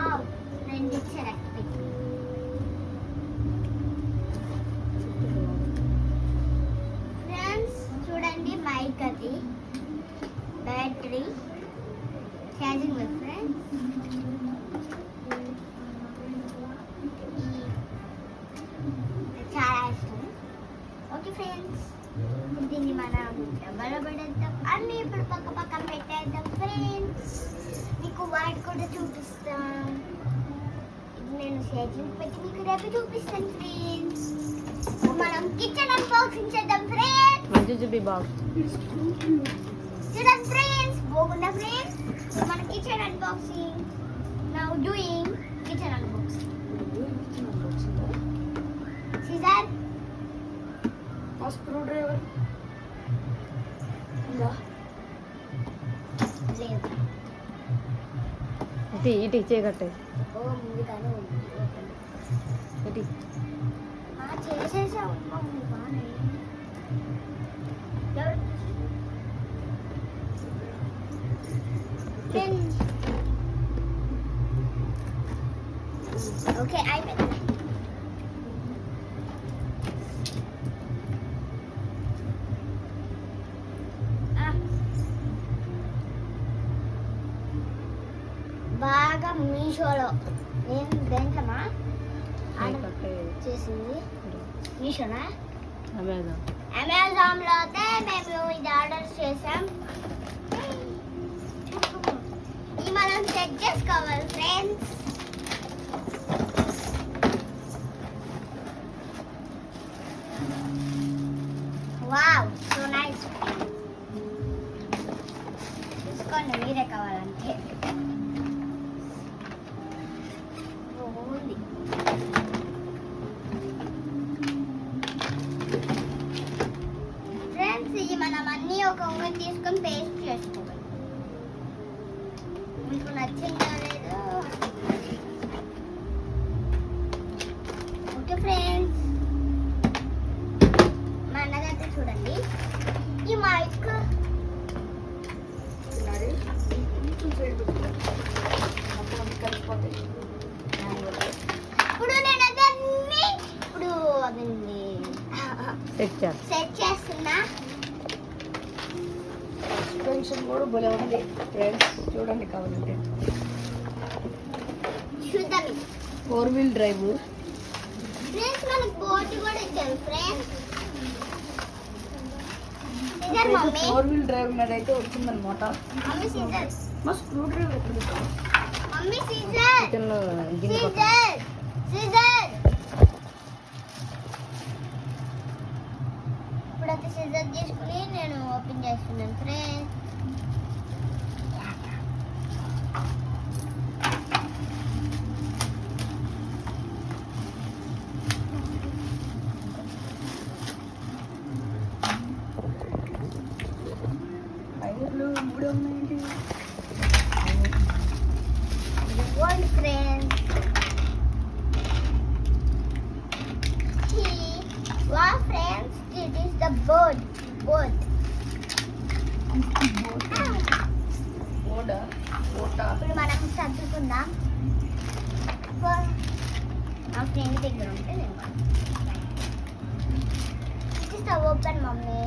Wow నేను ఇచ్చాను friends చూడండి మైక్ అది బ్యాటరీ ఛార్జింగ్ విత్ ఫ్రెండ్స్ చాలా ఇష్టం. ఓకే ఫ్రెండ్స్ దీన్ని మనం డబ్బాలో పడేద్దాం అన్నీ ఇప్పుడు పక్కన పెట్టేద్దాం ఫ్రెండ్స్. మీకు వాటి కూడా చూపిస్తాం. ఇది నేను షేర్జింగ్ పెట్టి మీకు రేపు చూపిస్తాను ఫ్రెండ్స్. మనం కిచెన్ అన్బాక్సింగ్ చేద్దాం ఫ్రెండ్స్. మంచి చూపి బాక్స్ చూడండి ఫ్రెండ్స్ బాగుందా ఫ్రెండ్స్. మన kitchen unboxing now doing kitchen unboxing. Scissor screwdriver లేదు ఇటు చేయగట్టే ఓ ముందుగానే ఇటు చేసేసాం బాగానే. ఓకే అయిపోయింది. బాగా మీషోలో నేను దేంట్లోమా ఆర్డర్ చేసింది మీషోనా అమెజాన్లో అయితే మేము ఇది ఆర్డర్ చేసాం. ఇది మనం చెక్ చేసుకోవాలి ఫ్రెండ్స్. Wow so nice. చూసుకోండి మీరే కావాలంటే. ఫ్రెండ్స్ ఇది మనం అన్నీ ఒక ఓవెన్ తీసుకొని పేస్ట్ చేసుకోవాలి. మీకు నచ్చిందా లేదో. ఓకే ఫ్రెండ్స్ మా అన్నదైతే చూడండి ఈ మైక్ ఇప్పుడు నేను అదన్నీ ఇప్పుడు అదండి సెట్ చేస్తున్నా. సస్పెన్షన్ కూడా భలే ఉంది ఫ్రెండ్స్ చూడండి కావాలంటే. చూద్దాం 4-wheel డ్రైవ్ ఫ్రెండ్స్. మనకు బోర్డు కూడా ఇచ్చారు friends. Caesar mummy 4-wheel drive మీద అయితే వచ్చిందనమాట. మమ్మీ సీజర్ మా స్క్రూ డ్రైవర్ ఎక్కడ మమ్మీ సీజర్ కిచెన్లో సీజర్ సీజర్. ఇప్పుడైతే సీజర్ తీసుకుని నేను ఓపెన్ చేస్తున్నాను ఫ్రెండ్స్. టైర్లు 3 ఉన్నాయండి. One friend. Wow friends, this is the boat. ఓడా ఇప్పుడు మనం చదువుకుందాం. నా ఫ్రెండ్ దగ్గర ఉంటే నేను ఓపెన్ మమ్మీ